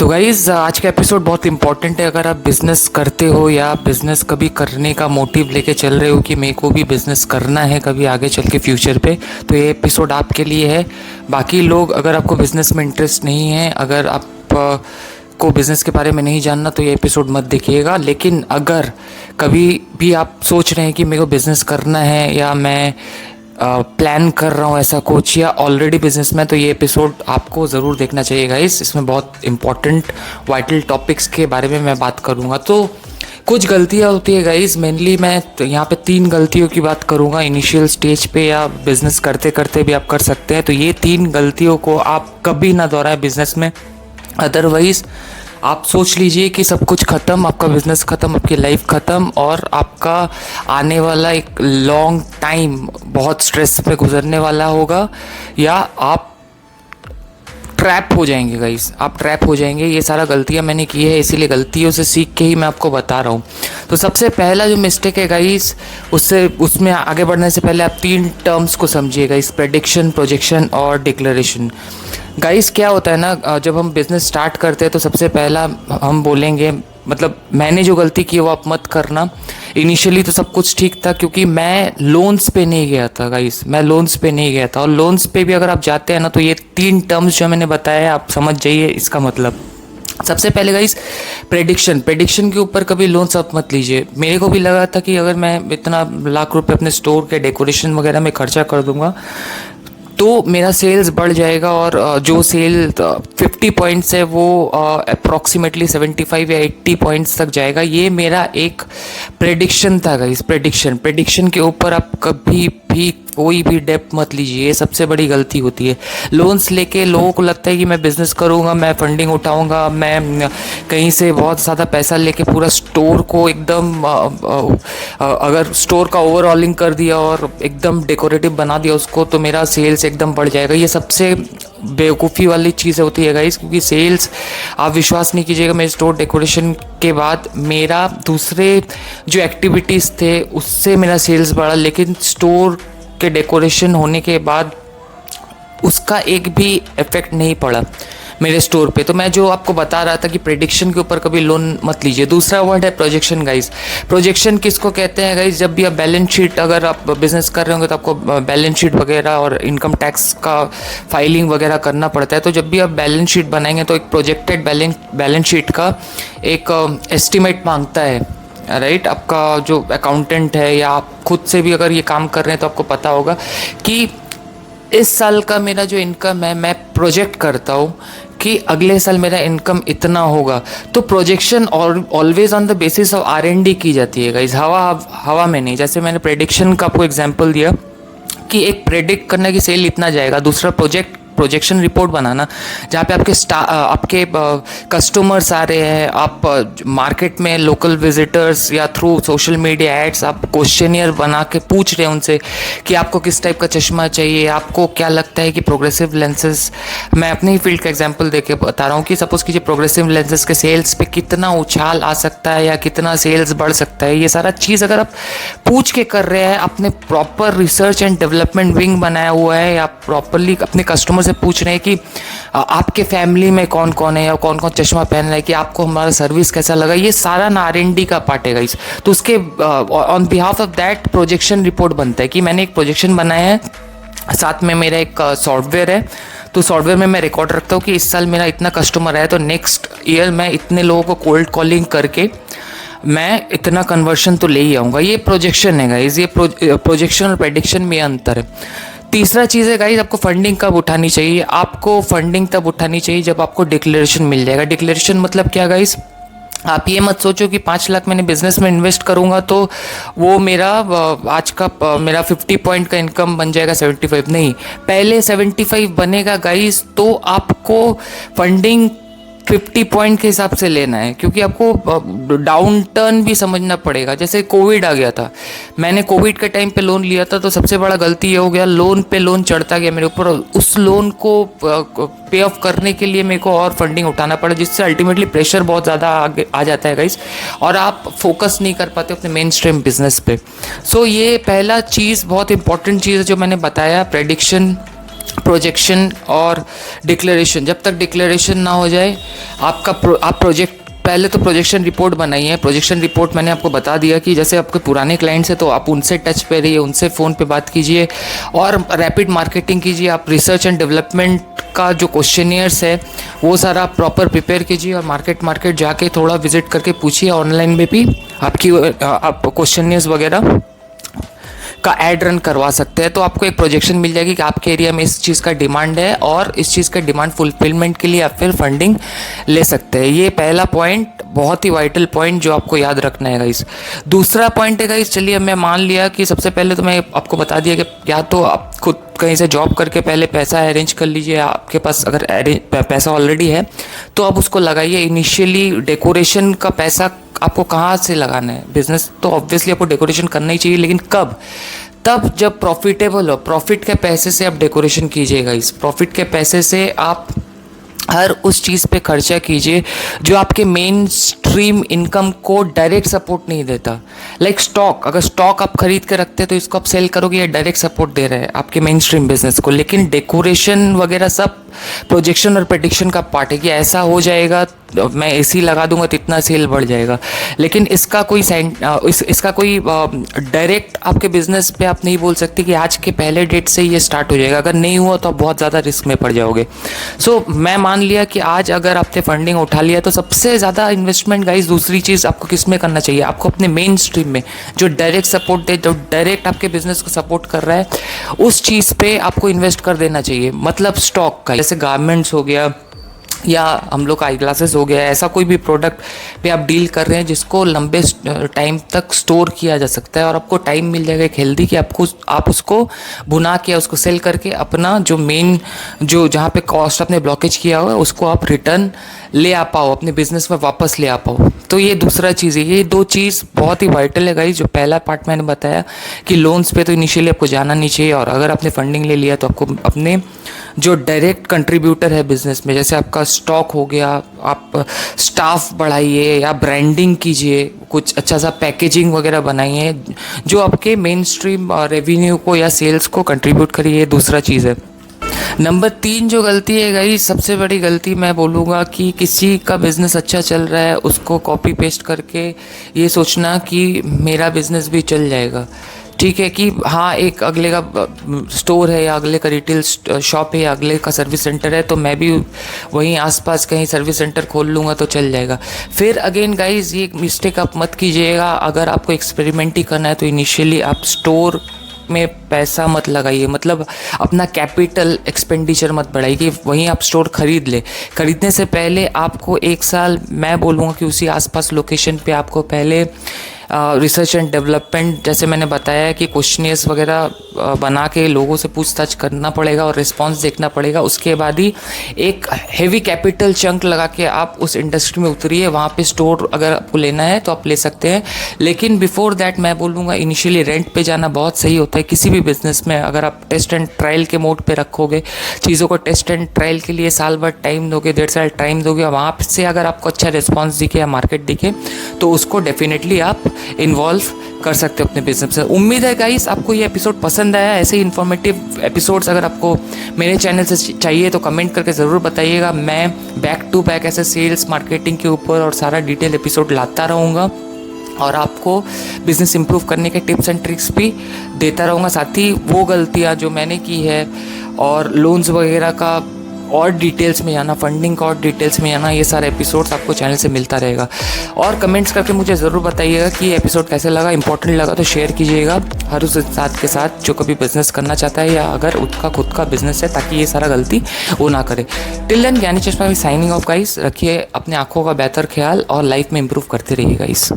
तो गाइज़ आज का एपिसोड बहुत इंपॉर्टेंट है। अगर आप बिज़नेस करते हो या बिज़नेस कभी करने का मोटिव लेके चल रहे हो कि मेरे को भी बिज़नेस करना है कभी आगे चल के फ्यूचर पे, तो ये एपिसोड आपके लिए है। बाकी लोग, अगर आपको बिज़नेस में इंटरेस्ट नहीं है, अगर आप को बिज़नेस के बारे में नहीं जानना, तो ये एपिसोड मत देखिएगा। लेकिन अगर कभी भी आप सोच रहे हैं कि मेरे को बिज़नेस करना है या मैं प्लान कर रहा हूँ ऐसा कुछ, या ऑलरेडी बिजनेस में, तो ये एपिसोड आपको ज़रूर देखना चाहिए गाइस। इसमें बहुत इंपॉर्टेंट वाइटल टॉपिक्स के बारे में मैं बात करूँगा। तो कुछ गलतियाँ होती है गाइस, मेनली मैं तो यहाँ पे 3 गलतियों की बात करूँगा। इनिशियल स्टेज पे या बिज़नेस करते करते भी आप कर सकते हैं। तो ये 3 गलतियों को आप कभी ना दोहराएं बिज़नेस में, अदरवाइज़ आप सोच लीजिए कि सब कुछ ख़त्म, आपका बिज़नेस ख़त्म, आपकी लाइफ ख़त्म, और आपका आने वाला एक लॉन्ग टाइम बहुत स्ट्रेस में गुजरने वाला होगा, या आप ट्रैप हो जाएंगे गाइस, आप ट्रैप हो जाएंगे। ये सारा गलतियां मैंने की है, इसीलिए गलतियों से सीख के ही मैं आपको बता रहा हूँ। तो सबसे पहला जो मिस्टेक है गाइस, उसमें आगे बढ़ने से पहले आप 3 टर्म्स को समझिए गाइस: प्रेडिक्शन, प्रोजेक्शन और डिक्लेरेशन। गाइस क्या होता है ना, जब हम बिज़नेस स्टार्ट करते हैं तो सबसे पहला हम बोलेंगे, मतलब मैंने जो गलती की है वो आप मत करना। इनिशियली तो सब कुछ ठीक था, क्योंकि मैं लोन्स पे नहीं गया था गाइस, मैं लोन्स पे नहीं गया था। और लोन्स पे भी अगर आप जाते हैं ना, तो ये 3 टर्म्स जो मैंने बताया आप समझ जाइए इसका मतलब। सबसे पहले गाइस, प्रेडिक्शन के ऊपर कभी लोन्स आप मत लीजिए। मेरे को भी लगा था कि अगर मैं इतना लाख रुपए अपने स्टोर के डेकोरेशन वगैरह में खर्चा कर दूंगा तो मेरा सेल्स बढ़ जाएगा, और जो सेल 50 पॉइंट्स है वो अप्रॉक्सीमेटली 75 या 80 पॉइंट्स तक जाएगा। ये मेरा एक प्रेडिक्शन था गाइस। प्रेडिक्शन के ऊपर आप कभी भी कोई भी डेप्थ मत लीजिए, ये सबसे बड़ी गलती होती है। लोन्स लेके लोगों को लगता है कि मैं बिज़नेस करूँगा, मैं फंडिंग उठाऊँगा, मैं कहीं से बहुत ज़्यादा पैसा लेके पूरा स्टोर को एकदम अगर स्टोर का ओवरऑलिंग कर दिया और एकदम डेकोरेटिव बना दिया उसको, तो मेरा सेल्स एकदम बढ़ जाएगा। ये सबसे बेवकूफ़ी वाली चीज़ होती है गाइस, क्योंकि सेल्स, आप विश्वास नहीं कीजिएगा, मेरे स्टोर डेकोरेशन के बाद मेरा दूसरे जो एक्टिविटीज़ थे उससे मेरा सेल्स बढ़ा, लेकिन स्टोर के डेकोरेशन होने के बाद उसका एक भी इफेक्ट नहीं पड़ा मेरे स्टोर पे। तो मैं जो आपको बता रहा था कि प्रेडिक्शन के ऊपर कभी लोन मत लीजिए। दूसरा वर्ड है प्रोजेक्शन गाइस। प्रोजेक्शन किसको कहते हैं गाइस? जब भी आप बैलेंस शीट, अगर आप बिजनेस कर रहे होंगे तो आपको बैलेंस शीट वगैरह और इनकम टैक्स का फाइलिंग वगैरह करना पड़ता है। तो जब भी आप बैलेंस शीट बनाएंगे तो एक प्रोजेक्टेड बैलेंस शीट का एक एस्टिमेट मांगता है, राइट? आपका जो अकाउंटेंट है, या आप खुद से भी अगर ये काम कर रहे हैं तो आपको पता होगा कि इस साल का मेरा जो इनकम है, मैं प्रोजेक्ट करता हूँ कि अगले साल मेरा इनकम इतना होगा। तो projection always on the basis of R&D की जाती है गाइस, हवा में नहीं। जैसे मैंने प्रेडिक्शन का आपको एग्जांपल दिया कि एक प्रेडिक्ट करना कि सेल इतना जाएगा। दूसरा प्रोजेक्शन रिपोर्ट बनाना, जहाँ पे आपके कस्टमर्स आ रहे हैं, आप मार्केट में लोकल विजिटर्स या थ्रू सोशल मीडिया एड्स आप क्वेश्चनियर बना के पूछ रहे हैं उनसे कि आपको किस टाइप का चश्मा चाहिए, आपको क्या लगता है कि प्रोग्रेसिव लेंसेज, मैं अपने ही फील्ड का एग्जांपल देके बता रहा हूँ कि सपोज कीजिए प्रोग्रेसिव लेंसेज के सेल्स पे कितना उछाल आ सकता है या कितना सेल्स बढ़ सकता है। ये सारा चीज़ अगर आप पूछ के कर रहे हैं, आपने proper research and development wing बनाया हुआ है, या प्रॉपरली अपने कस्टमर से पूछ रहे हैं कि आपके फैमिली में कौन कौन है या कौन कौन चश्मा पहन रहा है, कि आपको हमारा सर्विस कैसा लगा, ये सारा ना R&D का पार्ट है गाइस। तो उसके on behalf of that projection report बनता है कि मैंने एक प्रोजेक्शन बनाया है, साथ में मेरा एक सॉफ्टवेयर है। तो सॉफ्टवेयर में मैं रिकॉर्ड रखता हूँ कि इस साल मेरा इतना कस्टमर है, तो नेक्स्ट ईयर मैं इतने लोगों को कोल्ड कॉलिंग करके मैं इतना कन्वर्शन तो ले ही आऊँगा। ये प्रोजेक्शन है गाइस। ये प्रोजेक्शन और प्रेडिक्शन में अंतर है। तीसरा चीज़ है गाइस, आपको फंडिंग कब उठानी चाहिए? आपको फंडिंग तब उठानी चाहिए जब आपको डिक्लेरेशन मिल जाएगा। डिक्लेरेशन मतलब क्या गाइस? आप ये मत सोचो कि 5 लाख मैंने बिजनेस में इन्वेस्ट करूंगा तो वो मेरा आज का मेरा 50 पॉइंट का इनकम बन जाएगा 75। नहीं, पहले 75 बनेगा गाइस, तो आपको फंडिंग 50 पॉइंट के हिसाब से लेना है, क्योंकि आपको डाउन टर्न भी समझना पड़ेगा। जैसे कोविड आ गया था, मैंने कोविड के टाइम पे लोन लिया था, तो सबसे बड़ा गलती ये हो गया, लोन पे लोन चढ़ता गया मेरे ऊपर। उस लोन को पे ऑफ करने के लिए मेरे को और फंडिंग उठाना पड़ा, जिससे अल्टीमेटली प्रेशर बहुत ज़्यादा आ जाता है गाइस, और आप फोकस नहीं कर पाते अपने मेन स्ट्रीम बिजनेस पे। सो ये पहला चीज़, बहुत इंपॉर्टेंट चीज़ है जो मैंने बताया, प्रेडिक्शन, प्रोजेक्शन और डिक्लेरेशन, जब तक डिक्लेरेशन ना हो जाए आप प्रोजेक्ट, पहले तो प्रोजेक्शन रिपोर्ट बनाइए। प्रोजेक्शन रिपोर्ट मैंने आपको बता दिया कि जैसे आपके पुराने क्लाइंट्स हैं तो आप उनसे टच पे रहिए, उनसे फ़ोन पे बात कीजिए और रैपिड मार्केटिंग कीजिए। आप रिसर्च एंड डेवलपमेंट का जो क्वेश्चनियर्स है वो सारा प्रॉपर प्रिपेयर कीजिए और मार्केट जाके थोड़ा विजिट करके पूछिए। ऑनलाइन में भी आप क्वेश्चनियर्स वगैरह का ऐड रन करवा सकते हैं, तो आपको एक प्रोजेक्शन मिल जाएगी कि आपके एरिया में इस चीज़ का डिमांड है और इस चीज़ का डिमांड फुलफिलमेंट के लिए आप फिर फंडिंग ले सकते हैं। ये पहला पॉइंट, बहुत ही वाइटल पॉइंट जो आपको याद रखना है गाइस। दूसरा पॉइंट है गाइस, चलिए मैं मान लिया कि सबसे पहले तो मैं आपको बता दिया कि या तो आप खुद कहीं से जॉब करके पहले पैसा अरेंज कर लीजिए। आपके पास अगर पैसा ऑलरेडी है तो आप उसको लगाइए। इनिशियली डेकोरेशन का पैसा आपको कहाँ से लगाना है? बिजनेस तो ऑब्वियसली आपको डेकोरेशन करना ही चाहिए, लेकिन कब? तब जब प्रॉफिटेबल हो। प्रॉफिट के पैसे से आप डेकोरेशन कीजिएगा। इस प्रॉफिट के पैसे से आप हर उस चीज़ पे खर्चा कीजिए जो आपके मेन स्ट्रीम इनकम को डायरेक्ट सपोर्ट नहीं देता। लाइक स्टॉक, अगर स्टॉक आप खरीद के रखते हैं तो इसको आप सेल करोगे, ये डायरेक्ट सपोर्ट दे रहा है आपके मेन स्ट्रीम बिजनेस को। लेकिन डेकोरेशन वगैरह सब प्रोजेक्शन और प्रेडिक्शन का पार्ट है कि ऐसा हो जाएगा, मैं एसी लगा दूंगा तो इतना सेल बढ़ जाएगा। लेकिन इसका कोई डायरेक्ट आपके बिजनेस पे आप नहीं बोल सकते कि आज के पहले डेट से ये स्टार्ट हो जाएगा। अगर नहीं हुआ तो आप बहुत ज़्यादा रिस्क में पड़ जाओगे। सो मैं मान लिया कि आज अगर आपने फंडिंग उठा लिया तो सबसे ज़्यादा इन्वेस्टमेंट गाइस दूसरी चीज़ आपको किस में करना चाहिए? आपको अपने मेन स्ट्रीम में जो डायरेक्ट सपोर्ट दे, जो डायरेक्ट आपके बिजनेस को सपोर्ट कर रहा है, उस चीज़ पे आपको इन्वेस्ट कर देना चाहिए। मतलब स्टॉक का, जैसे गारमेंट्स हो गया या हम लोग आई ग्लासेस हो गया, ऐसा कोई भी प्रोडक्ट पे आप डील कर रहे हैं जिसको लंबे टाइम तक स्टोर किया जा सकता है और आपको टाइम मिल जाएगा एक हेल्दी कि आप उसको बुना के उसको सेल करके अपना जो मेन जो जहाँ पे कॉस्ट आपने ब्लॉकेज किया हुआ है उसको आप रिटर्न ले आ पाओ, अपने बिजनेस में वापस ले आ पाओ। तो ये दूसरा चीज़ है। ये दो चीज़ बहुत ही वाइटल है गाइस। जो पहला पार्ट मैंने बताया कि लोन्स पे तो इनिशियली आपको जाना नहीं चाहिए, और अगर आपने फंडिंग ले लिया तो आपको अपने जो डायरेक्ट कंट्रीब्यूटर है बिजनेस में, जैसे आपका स्टॉक हो गया, आप स्टाफ बढ़ाइए या ब्रांडिंग कीजिए, कुछ अच्छा सा पैकेजिंग वगैरह बनाइए जो आपके मेन स्ट्रीम रेवेन्यू को या सेल्स को कंट्रीब्यूट करिए। ये दूसरा चीज़ है। नंबर 3 जो गलती है गाइस, सबसे बड़ी गलती मैं बोलूँगा कि किसी का बिज़नेस अच्छा चल रहा है उसको कॉपी पेस्ट करके ये सोचना कि मेरा बिज़नेस भी चल जाएगा। ठीक है कि हाँ, एक अगले का स्टोर है या अगले का रिटेल शॉप है या अगले का सर्विस सेंटर है तो मैं भी वहीं आसपास कहीं सर्विस सेंटर खोल लूँगा तो चल जाएगा। फिर अगेन गाइस, ये मिस्टेक आप मत कीजिएगा। अगर आपको एक्सपेरिमेंट ही करना है तो इनिशियली आप स्टोर में पैसा मत लगाइए, मतलब अपना कैपिटल एक्सपेंडिचर मत बढ़ाइए कि वहीं आप स्टोर खरीद ले। खरीदने से पहले आपको 1 साल, मैं बोलूँगा कि उसी आसपास लोकेशन पे आपको पहले रिसर्च एंड डेवलपमेंट, जैसे मैंने बताया कि क्वेश्चनियर्स वगैरह बना के लोगों से पूछताछ करना पड़ेगा और रिस्पांस देखना पड़ेगा। उसके बाद ही एक हेवी कैपिटल चंक लगा के आप उस इंडस्ट्री में उतरिए। वहाँ पे स्टोर अगर आपको लेना है तो आप ले सकते हैं, लेकिन बिफोर दैट मैं बोलूँगा इनिशियली रेंट पे जाना बहुत सही होता है किसी भी बिजनेस में। अगर आप टेस्ट एंड ट्रायल के मोड पे रखोगे चीज़ों को, टेस्ट एंड ट्रायल के लिए साल भर टाइम दोगे, 1.5 साल टाइम दोगे, वहाँ से अगर आपको अच्छा रिस्पॉन्स दिखे या मार्केट दिखे तो उसको डेफिनेटली आप इन्वॉल्व कर सकते हो अपने बिजनेस में। उम्मीद है गाइस आपको ये एपिसोड पसंद आया। ऐसे ही इन्फॉर्मेटिव एपिसोड्स अगर आपको मेरे चैनल से चाहिए तो कमेंट करके ज़रूर बताइएगा। मैं बैक टू बैक ऐसे सेल्स मार्केटिंग के ऊपर और सारा डिटेल एपिसोड लाता रहूँगा और आपको बिज़नेस इंप्रूव करने के टिप्स एंड ट्रिक्स भी देता रहूँगा। साथ ही वो गलतियाँ जो मैंने की है और लोन्स वगैरह का और डिटेल्स में जाना, फंडिंग का और डिटेल्स में जाना, ये सारे एपिसोड्स आपको चैनल से मिलता रहेगा। और कमेंट्स करके मुझे ज़रूर बताइएगा कि ये एपिसोड कैसे लगा। इंपॉर्टेंट लगा तो शेयर कीजिएगा हर उस इंसान के साथ जो कभी बिजनेस करना चाहता है या अगर उसका खुद का बिजनेस है, ताकि ये सारा गलती वो ना करे। टिल देन, ज्ञानी चश्मा भी साइनिंग ऑफ गाइस। रखिए अपने आँखों का बेहतर ख्याल और लाइफ में इंप्रूव करते रहिए गाइस।